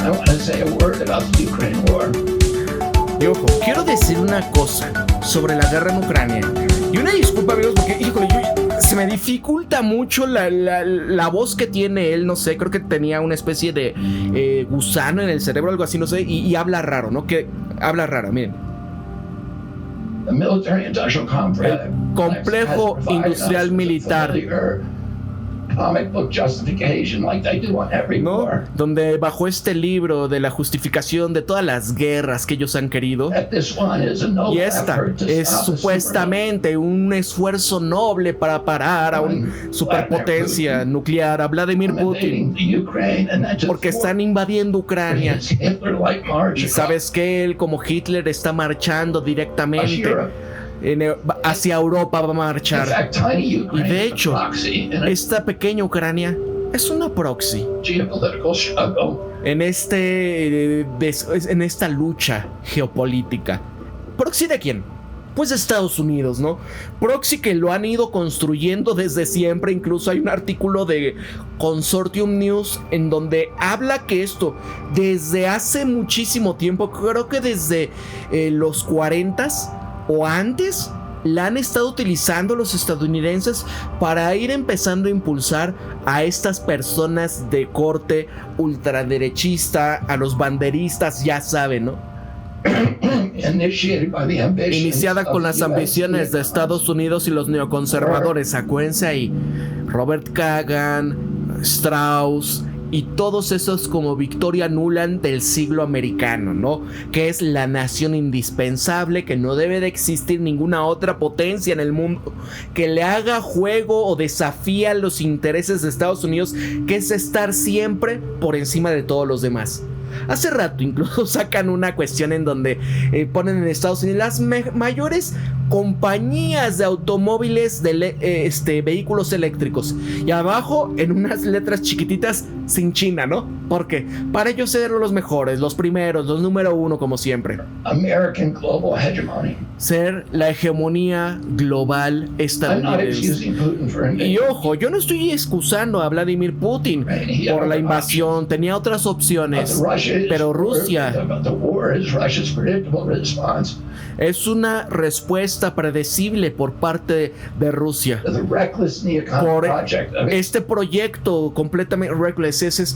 I want to say a word about the Ukraine war. Y ojo, quiero decir una cosa sobre la guerra en Ucrania. Y una disculpa, amigos, porque, híjole, se me dificulta mucho la voz que tiene él, no sé, creo que tenía una especie de gusano en el cerebro, algo así, no sé, y habla raro, ¿no? Que habla raro, miren. The military industrial complex Complejo has provided industrial us with a militar. familiar comic book justification like they do on every ¿No? war. Donde bajo este libro de la justificación de todas las guerras que ellos han querido, That this one is a noble y esta effort to es stop the supuestamente un esfuerzo noble para parar a una superpotencia nuclear, a Vladimir Putin, invading the Ukraine, and that just porque están invadiendo Ucrania. It's Hitler-like march Y sabes que él, como Hitler, está marchando across directamente Europe. hacia Europa, va a In marchar. fact, tiny Y Ukraine de is a hecho, proxy in a esta pequeña Ucrania es una proxy geopolitical struggle. en esta lucha geopolítica. ¿Proxy de quién? Pues de Estados Unidos, ¿no? Proxy que lo han ido construyendo desde siempre. Incluso hay un artículo de Consortium News en donde habla que esto desde hace muchísimo tiempo, creo que desde los 40s o antes, la han estado utilizando los estadounidenses para ir empezando a impulsar a estas personas de corte ultraderechista, a los banderistas, ya saben, ¿no? Initiated by the ambitions Iniciada of con las US ambiciones de neocons. Estados Unidos y los neoconservadores. Acuérdense ahí, Robert Kagan, Strauss y todos esos como Victoria Nuland del siglo americano, ¿no? Que es la nación indispensable, que no debe de existir ninguna otra potencia en el mundo que le haga juego o desafía los intereses de Estados Unidos, que es estar siempre por encima de todos los demás. Hace rato incluso sacan una cuestión en donde ponen en Estados Unidos las mayores compañías de automóviles de vehículos eléctricos, y abajo en unas letras chiquititas sin China, ¿no? Porque para ellos ser los mejores, los primeros, los número uno, como siempre. American global hegemony. Ser la hegemonía global I'm not estadounidense. excusing Putin for Y invading. ojo, yo no estoy excusando a Vladimir Putin por la invasión, tenía otras opciones, pero Rusia The war is Russia's predictable response es una respuesta predecible por parte de Rusia. to the reckless neocon Por project of este proyecto completamente reckless, es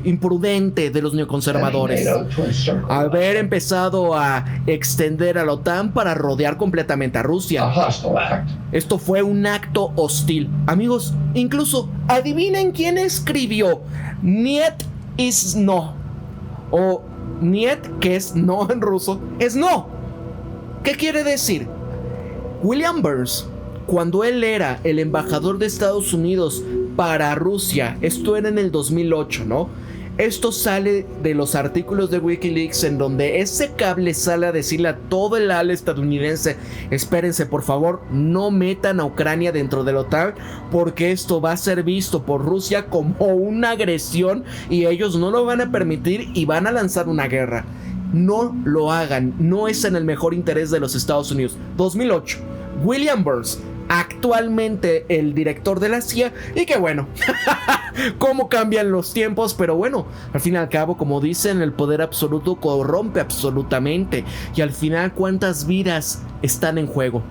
imprudente de los neoconservadores. NATO to encircle Haber empezado a extender a la OTAN para rodear completamente a a Rusia. hostile act. Esto fue un acto hostil. Amigos, incluso adivinen quién escribió Niet is no. O Niet, que es no en ruso, es no. ¿Qué quiere decir? William Burns, cuando él era el embajador de Estados Unidos para Rusia, esto era en el 2008, ¿no? Esto sale de los artículos de Wikileaks, en donde ese cable sale a decirle a todo el ala estadounidense: espérense, por favor, no metan a Ucrania dentro de la OTAN, porque esto va a ser visto por Rusia como una agresión y ellos no lo van a permitir y van a lanzar una guerra. No lo hagan, no es en el mejor interés de los Estados Unidos. 2008, William Burns, actualmente el director de la CIA, y que bueno, cómo cambian los tiempos, pero bueno, al fin y al cabo, como dicen, el poder absoluto corrompe absolutamente, y al final, ¿cuántas vidas están en juego?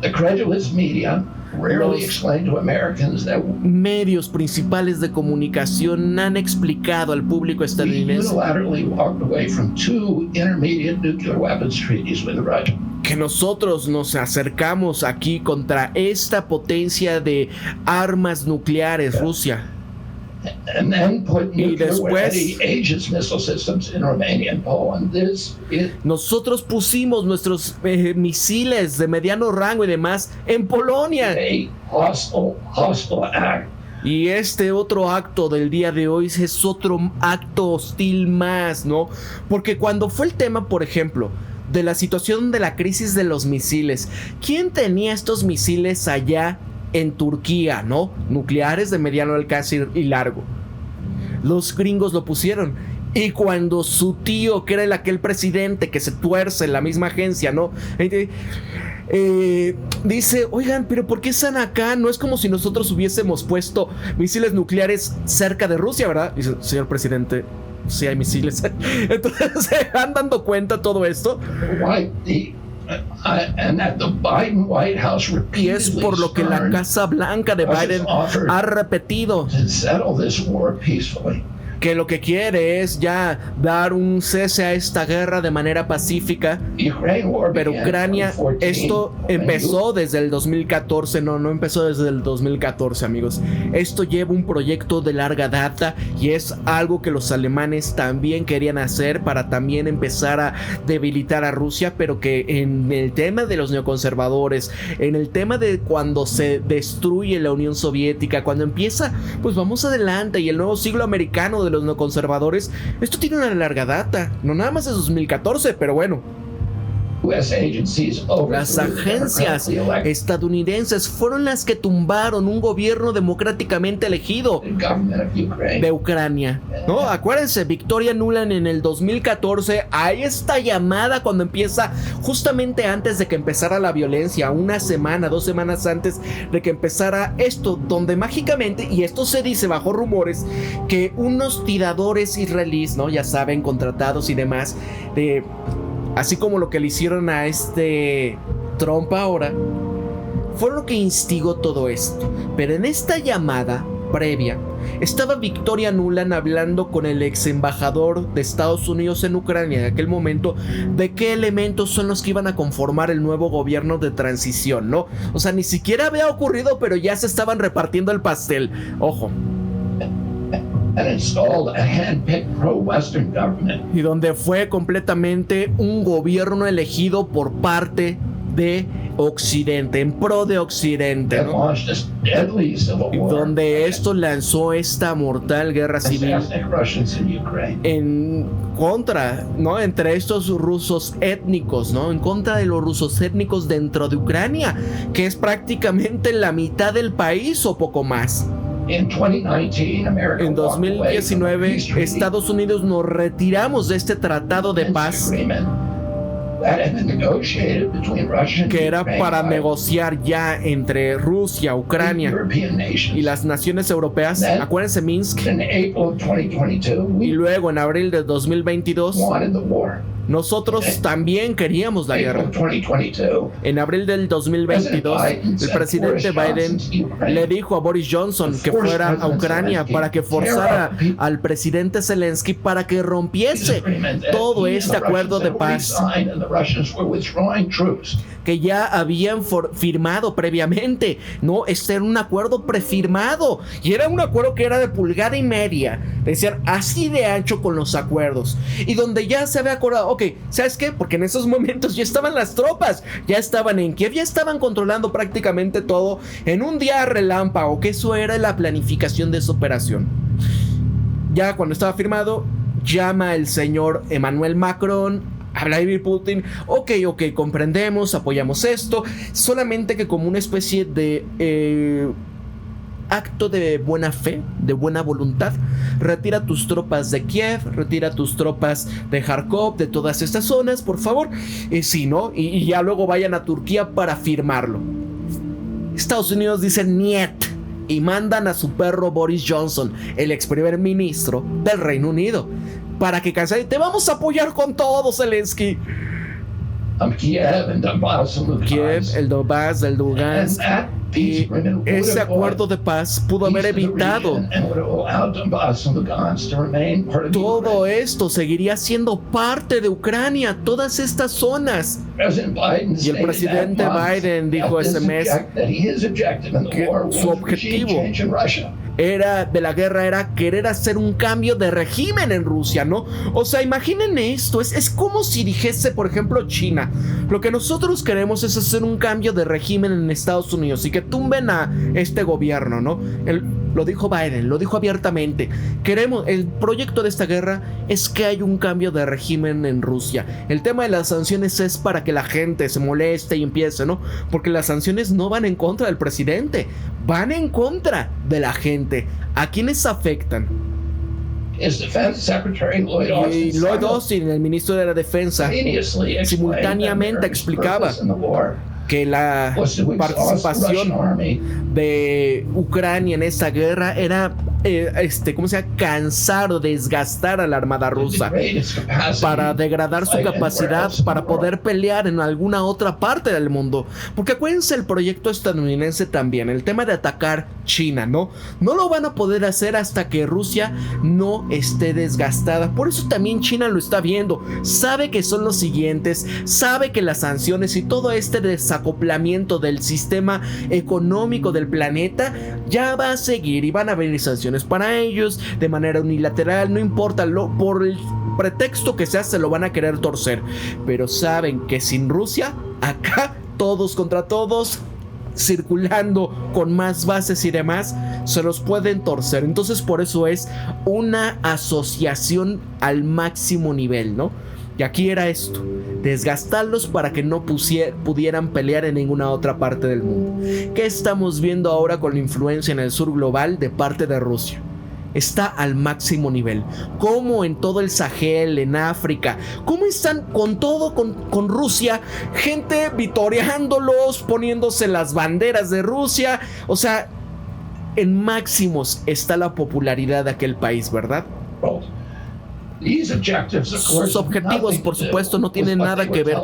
The credulous media rarely Los explain to Americans that medios principales de comunicación han explicado al público we estadounidense unilaterally walked away from 2 intermediate nuclear weapons treaties with Russia. que nosotros nos acercamos aquí contra esta potencia de armas nucleares, Rusia. And then put Y nuclear después- ready Aegis missile systems in Romania and Poland. This is Nosotros pusimos nuestros misiles de mediano rango y demás en Polonia. a hostile act. Y este otro acto del día de hoy es otro acto hostil más, ¿no? Porque cuando fue el tema, por ejemplo, de la situación de la crisis de los misiles, ¿quién tenía estos misiles allá en Turquía, ¿no? Nucleares de mediano alcance y largo. Los gringos lo pusieron. Y cuando su tío, que era aquel presidente que se tuerce en la misma agencia, ¿no? Dice: oigan, pero ¿por qué están acá? No es como si nosotros hubiésemos puesto misiles nucleares cerca de Rusia, ¿verdad? Dice: señor presidente, sí hay misiles. Entonces se van dando cuenta todo esto. And that the Biden White House Y es repeatedly por lo que la spurned Casa Blanca de Biden ha repetido to settle this war peacefully. que lo que quiere es ya dar un cese a esta guerra de manera pacífica. Pero Ucrania, esto empezó desde el 2014, no empezó desde el 2014, amigos. Esto lleva un proyecto de larga data y es algo que los alemanes también querían hacer para también empezar a debilitar a Rusia, pero que en el tema de los neoconservadores, en el tema de cuando se destruye la Unión Soviética, cuando empieza, pues vamos adelante, y el nuevo siglo americano de los neoconservadores, esto tiene una larga data, no nada más de 2014, pero bueno. Las agencias estadounidenses fueron las que tumbaron un gobierno democráticamente elegido de Ucrania, ¿no? Acuérdense, Victoria Nuland en el 2014, hay esta llamada cuando empieza, justamente antes de que empezara la violencia, una semana, 2 semanas antes de que empezara esto, donde mágicamente, y esto se dice bajo rumores, que unos tiradores israelíes, ¿no? Ya saben, contratados y demás, así como lo que le hicieron a Trump ahora, fue lo que instigó todo esto. Pero en esta llamada previa estaba Victoria Nuland hablando con el ex embajador de Estados Unidos en Ucrania en aquel momento de qué elementos son los que iban a conformar el nuevo gobierno de transición, ¿no? O sea, ni siquiera había ocurrido, pero ya se estaban repartiendo el pastel. Ojo. Y donde fue completamente un gobierno elegido por parte de Occidente, en pro de Occidente, ¿no? Y donde esto lanzó esta mortal guerra civil en contra, ¿no? Entre estos rusos étnicos, ¿no? En contra de los rusos étnicos dentro de Ucrania, que es prácticamente la mitad del país o poco más. En 2019, Estados Unidos nos retiramos de este tratado de paz que era para negociar ya entre Rusia, Ucrania y las naciones europeas. Acuérdense, Minsk. Y luego en abril de 2022 nosotros también queríamos la guerra. En abril del 2022, el presidente Biden le dijo a Boris Johnson que fuera a Ucrania para que forzara al presidente Zelensky para que rompiese todo este acuerdo de paz que ya habían firmado previamente. No, este era un acuerdo prefirmado y era un acuerdo que era de 1,5 pulgadas, decir, así de ancho con los acuerdos, y donde ya se había acordado, ok, ¿sabes qué? Porque en esos momentos ya estaban las tropas, ya estaban en Kiev, ya estaban controlando prácticamente todo en un día relámpago, que eso era la planificación de esa operación. Ya cuando estaba firmado, llama el señor Emmanuel Macron a Vladimir Putin. Ok, comprendemos, apoyamos esto, solamente que como una especie de acto de buena fe, de buena voluntad, retira tus tropas de Kiev, retira tus tropas de Kharkov, de todas estas zonas, por favor. Sí, ¿no? Y ya luego vayan a Turquía para firmarlo. Estados Unidos dice niet y mandan a su perro Boris Johnson, el ex primer ministro del Reino Unido, para que cancele. Te vamos a apoyar con todo, Zelensky. Kiev, el Donbass, el Lugansk. Y ese acuerdo de paz pudo haber evitado todo esto. Seguiría siendo parte de Ucrania, todas estas zonas. Y el presidente Biden dijo ese mes que su objetivo de la guerra era querer hacer un cambio de régimen en Rusia, ¿no? O sea, imaginen esto, es como si dijese, por ejemplo, China, lo que nosotros queremos es hacer un cambio de régimen en Estados Unidos y que tumben a este gobierno, ¿no? Lo dijo Biden, lo dijo abiertamente. El proyecto de esta guerra es que hay un cambio de régimen en Rusia. El tema de las sanciones es para que la gente se moleste y empiece, ¿no? Porque las sanciones no van en contra del presidente, van en contra de la gente. ¿A quiénes afectan? Y Lloyd Austin, el ministro de la Defensa, simultáneamente explicaba que la participación de Ucrania en esta guerra era ¿cómo se llama? Cansar o desgastar a la armada rusa, para degradar su capacidad para poder pelear en alguna otra parte del mundo. Porque acuérdense el proyecto estadounidense también, el tema de atacar China, ¿no? No lo van a poder hacer hasta que Rusia no esté desgastada. Por eso también China lo está viendo. Sabe que son los siguientes, sabe que las sanciones y todo este desacoplamiento del sistema económico del planeta ya va a seguir y van a venir sanciones para ellos de manera unilateral, no importa, por el pretexto que sea, se lo van a querer torcer, pero saben que sin Rusia, acá todos contra todos, circulando con más bases y demás, se los pueden torcer. Entonces por eso es una asociación al máximo nivel, ¿no? Y aquí era esto, desgastarlos para que no pudieran pelear en ninguna otra parte del mundo. ¿Qué estamos viendo ahora con la influencia en el sur global de parte de Rusia? Está al máximo nivel. Como en todo el Sahel, en África, cómo están con todo, con Rusia, gente vitoreándolos, poniéndose las banderas de Rusia. O sea, en máximos está la popularidad de aquel país, ¿verdad? Sus objetivos, por supuesto, no tienen nada que ver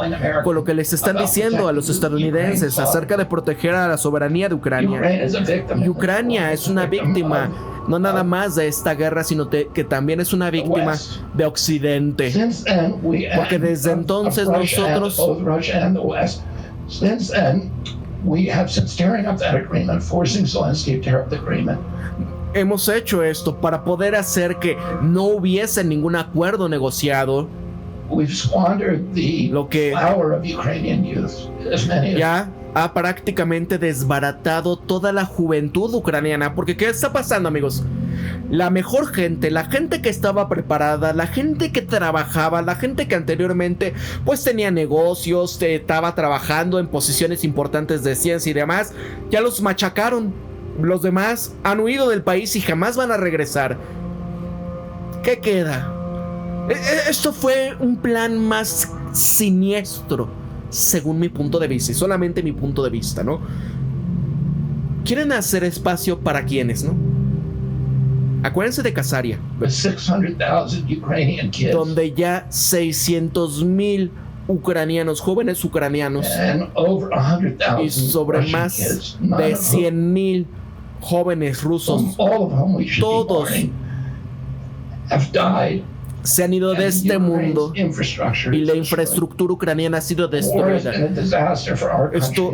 con lo que les están diciendo a los estadounidenses acerca de proteger a la soberanía de Ucrania. Y Ucrania es una víctima, no nada más de esta guerra, sino que también es una víctima de Occidente. Porque desde entonces nosotros hemos hecho esto para poder hacer que no hubiese ningún acuerdo negociado. Lo que ya ha prácticamente desbaratado toda la juventud ucraniana. Porque ¿qué está pasando, amigos? La mejor gente, la gente que estaba preparada, la gente que trabajaba, la gente que anteriormente pues tenía negocios, estaba trabajando en posiciones importantes de ciencia y demás, ya los machacaron. Los demás han huido del país y jamás van a regresar. ¿Qué queda? Esto fue un plan más siniestro, según mi punto de vista, y solamente mi punto de vista, ¿no? Quieren hacer espacio para quienes, ¿no? Acuérdense de Kasaria, donde ya 600,000 ucranianos, jóvenes ucranianos, y sobre más de 100,000 jóvenes rusos, todos se han ido de este mundo y la infraestructura ucraniana ha sido destruida. Esto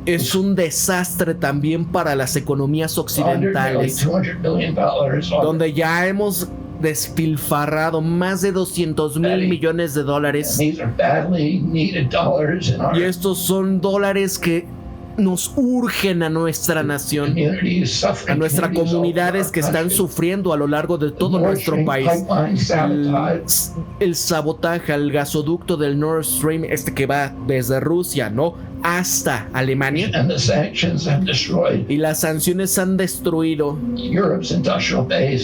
es un desastre también para las economías occidentales, donde ya hemos despilfarrado más de 200,000 millones de dólares. Y estos son dólares que nos urgen a nuestra nación, a nuestras comunidades que están sufriendo a lo largo de todo nuestro país. El sabotaje al gasoducto del Nord Stream, que va desde Rusia, ¿no?, hasta Alemania, y las sanciones han destruido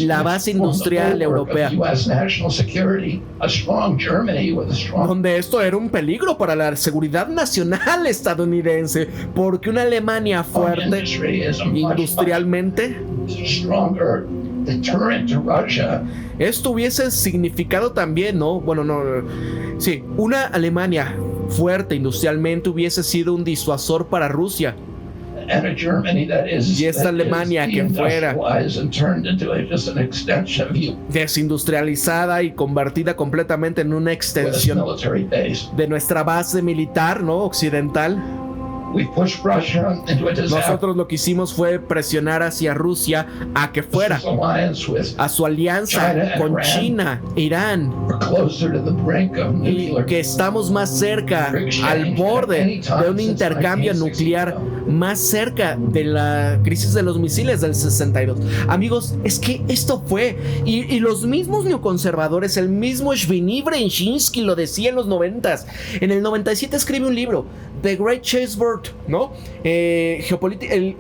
la base industrial europea, donde esto era un peligro para la seguridad nacional estadounidense, porque una Alemania fuerte industrialmente, esto hubiese significado también, ¿no? Bueno, no, sí, una Alemania fuerte industrialmente hubiese sido un disuasor para Rusia. Y esta Alemania que fuera desindustrializada y convertida completamente en una extensión de nuestra base militar, ¿no?, occidental. Nosotros lo que hicimos fue presionar hacia Rusia a que fuera a su alianza con China, Irán, y que estamos más cerca, al borde de un intercambio nuclear, más cerca de la crisis de los misiles del 62. Amigos, es que esto fue, y los mismos neoconservadores, el mismo Zbigniew Brzezinski lo decía en los 90s. En el 97 escribe un libro, The Great Chessboard, ¿no? El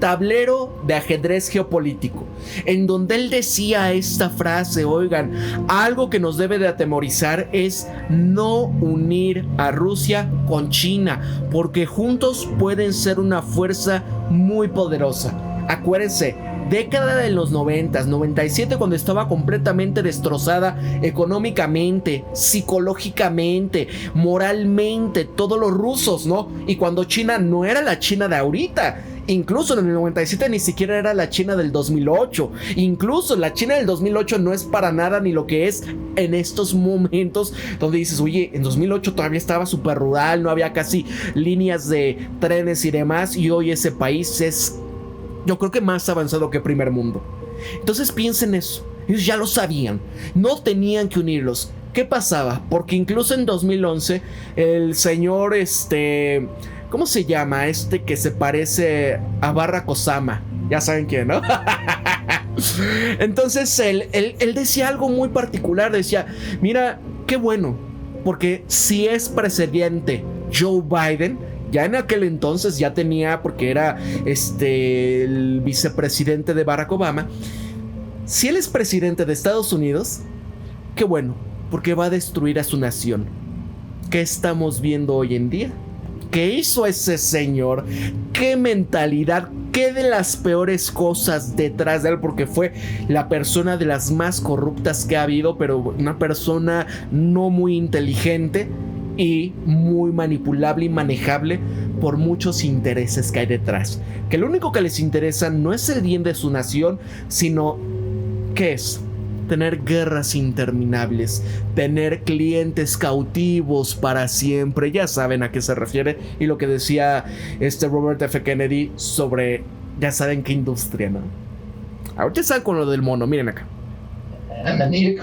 tablero de ajedrez geopolítico, en donde él decía esta frase: oigan, algo que nos debe de atemorizar es no unir a Rusia con China, porque juntos pueden ser una fuerza muy poderosa. Acuérdense, década de los 90, 97, cuando estaba completamente destrozada económicamente, psicológicamente, moralmente, todos los rusos, ¿no? Y cuando China no era la China de ahorita. Incluso en el 97 ni siquiera era la China del 2008. Incluso la China del 2008 no es para nada ni lo que es en estos momentos, donde dices, oye, en 2008 todavía estaba súper rural, no había casi líneas de trenes y demás, y hoy ese país es, yo creo que más avanzado que primer mundo. Entonces piensen eso, ellos ya lo sabían, no tenían que unirlos. ¿Qué pasaba? Porque incluso en 2011 el señor ¿cómo se llama? Que se parece a Barack Obama. Ya saben quién, ¿no? Entonces él decía algo muy particular. Decía, mira, qué bueno, porque si es presidente Joe Biden, ya en aquel entonces ya tenía, porque era el vicepresidente de Barack Obama. Si él es presidente de Estados Unidos, qué bueno, porque va a destruir a su nación. ¿Qué estamos viendo hoy en día? ¿Qué hizo ese señor? ¿Qué mentalidad? ¿Qué de las peores cosas detrás de él? Porque fue la persona de las más corruptas que ha habido, pero una persona no muy inteligente y muy manipulable y manejable por muchos intereses que hay detrás. Que lo único que les interesa no es el bien de su nación, sino ¿qué es? Tener guerras interminables, tener clientes cautivos para siempre. Ya saben a qué se refiere, y lo que decía Robert F. Kennedy sobre, ya saben qué industria, ¿no? Ahorita están con lo del mono, miren acá. Y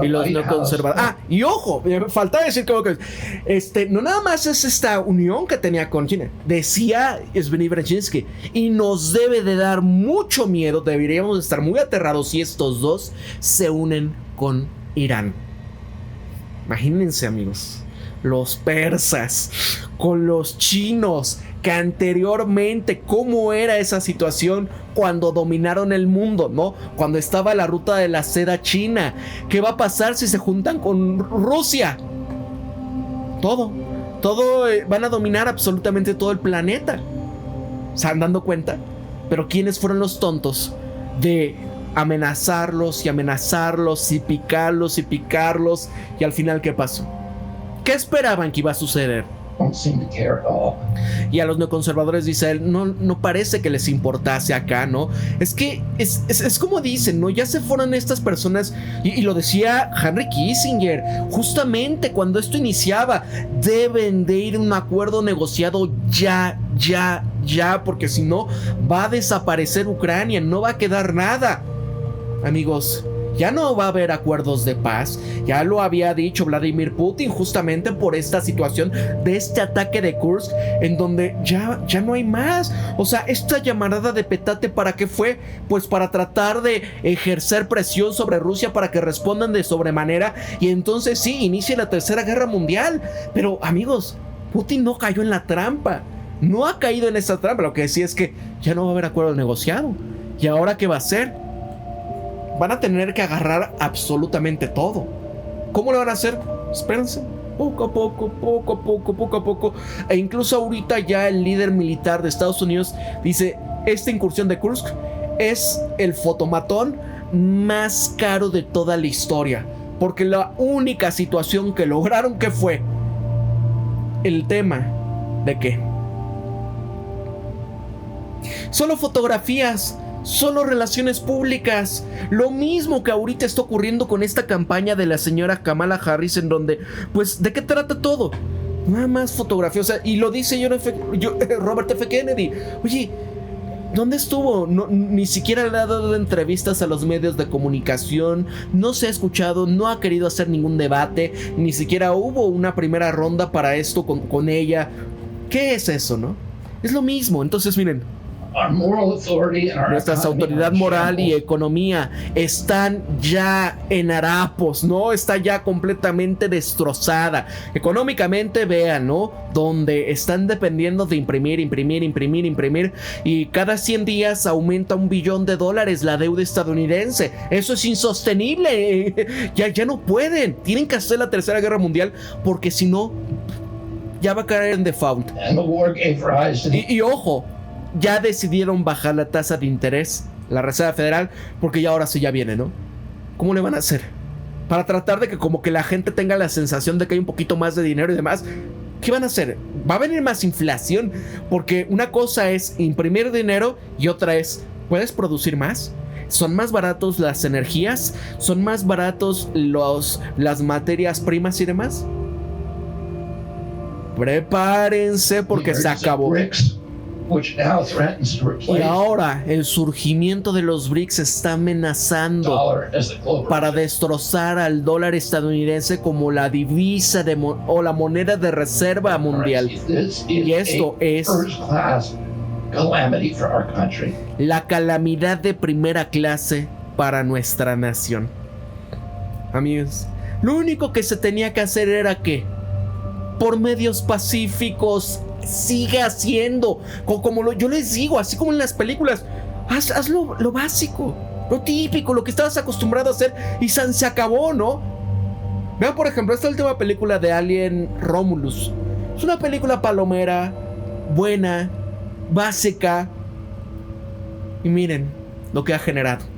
los no conservadores. Ah, y ojo, me falta decir que no nada más es esta unión que tenía con China. Decía Yevgeny Brzezinski, y nos debe de dar mucho miedo, deberíamos estar muy aterrados si estos dos se unen con Irán. Imagínense, amigos, los persas con los chinos, que anteriormente cómo era esa situación cuando dominaron el mundo, ¿no? Cuando estaba la ruta de la seda china. ¿Qué va a pasar si se juntan con Rusia? Todo van a dominar absolutamente todo el planeta. ¿Se han dado cuenta? Pero ¿quiénes fueron los tontos de amenazarlos y amenazarlos y picarlos y picarlos? Y al final, ¿qué pasó? ¿Qué esperaban que iba a suceder? Y a los neoconservadores, dice él, no parece que les importase acá, ¿no? Es que es como dicen, ¿no? Ya se fueron estas personas, y lo decía Henry Kissinger, justamente cuando esto iniciaba, deben de ir a un acuerdo negociado ya, porque si no, va a desaparecer Ucrania, no va a quedar nada. Amigos, ya no va a haber acuerdos de paz. Ya lo había dicho Vladimir Putin, justamente por esta situación de este ataque de Kursk, en donde ya no hay más. O sea, esta llamarada de petate, ¿para qué fue? Pues para tratar de ejercer presión sobre Rusia para que respondan de sobremanera, y entonces sí, inicie la tercera guerra mundial. Pero amigos, Putin no cayó en la trampa, no ha caído en esa trampa. Lo que decía es que ya no va a haber acuerdo negociado. ¿Y ahora qué va a hacer? Van a tener que agarrar absolutamente todo. ¿Cómo lo van a hacer? Espérense. Poco a poco. E incluso ahorita ya el líder militar de Estados Unidos dice, esta incursión de Kursk es el fotomatón más caro de toda la historia. Porque la única situación que lograron, ¿qué fue? El tema de qué. Solo fotografías, solo relaciones públicas. Lo mismo que ahorita está ocurriendo con esta campaña de la señora Kamala Harris, en donde, pues, ¿de qué trata todo? Nada más fotografía. O sea, y lo dice Robert F. Kennedy. Oye, ¿dónde estuvo? No, ni siquiera le ha dado entrevistas a los medios de comunicación, no se ha escuchado, no ha querido hacer ningún debate, ni siquiera hubo una primera ronda para esto con ella. ¿Qué es eso, no? Es lo mismo. Entonces, miren, nuestra autoridad moral y economía están ya en harapos, ¿no? Está ya completamente destrozada. Económicamente, vean, ¿no? Donde están dependiendo de imprimir. Y cada 100 días aumenta $1 billón la deuda estadounidense. Eso es insostenible. Ya no pueden. Tienen que hacer la tercera guerra mundial, porque si no, ya va a caer en default. Y ojo, ya decidieron bajar la tasa de interés, la Reserva Federal, porque ya ahora sí ya viene, ¿no? ¿Cómo le van a hacer? Para tratar de que como que la gente tenga la sensación de que hay un poquito más de dinero y demás. ¿Qué van a hacer? Va a venir más inflación, porque una cosa es imprimir dinero y otra es, ¿puedes producir más? ¿Son más baratos las energías? ¿Son más baratos las materias primas y demás? Prepárense porque se acabó. Y ahora el surgimiento de los BRICS está amenazando para destrozar al dólar estadounidense como la divisa o la moneda de reserva mundial. Y esto es la calamidad de primera clase para nuestra nación. Amigos, lo único que se tenía que hacer era que por medios pacíficos sigue haciendo como yo les digo, así como en las películas, haz lo básico, lo típico, lo que estabas acostumbrado a hacer y se acabó, ¿no? Vean por ejemplo esta última película de Alien Romulus. Es una película palomera, buena, básica, y miren lo que ha generado.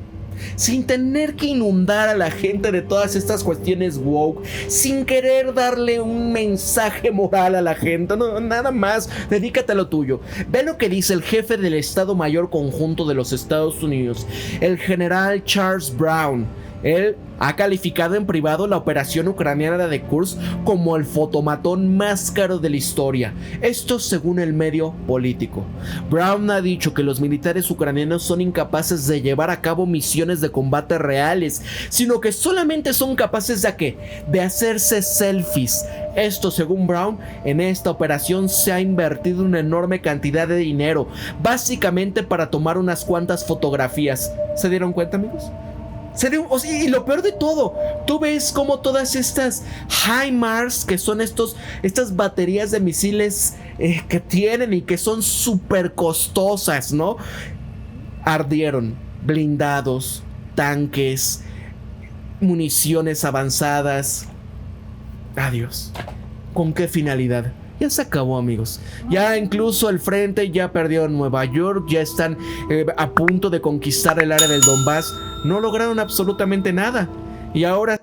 Sin tener que inundar a la gente de todas estas cuestiones woke, sin querer darle un mensaje moral a la gente, no, nada más, dedícate a lo tuyo. Ve lo que dice el jefe del Estado Mayor Conjunto de los Estados Unidos, el general Charles Brown. Él ha calificado en privado la operación ucraniana de Kursk como el fotomatón más caro de la historia. Esto según el medio político. Brown ha dicho que los militares ucranianos son incapaces de llevar a cabo misiones de combate reales, sino que solamente son capaces de ¿qué? De hacerse selfies. Esto según Brown, en esta operación se ha invertido una enorme cantidad de dinero, básicamente para tomar unas cuantas fotografías. ¿Se dieron cuenta, amigos? Y lo peor de todo, tú ves como todas estas HIMARS, que son estas baterías de misiles que tienen y que son súper costosas, ¿no? Ardieron. Blindados, tanques, municiones avanzadas. Adiós. ¿Con qué finalidad? Ya se acabó, amigos. Ya incluso el frente ya perdió Nueva York. Ya están a punto de conquistar el área del Donbass. No lograron absolutamente nada. Y ahora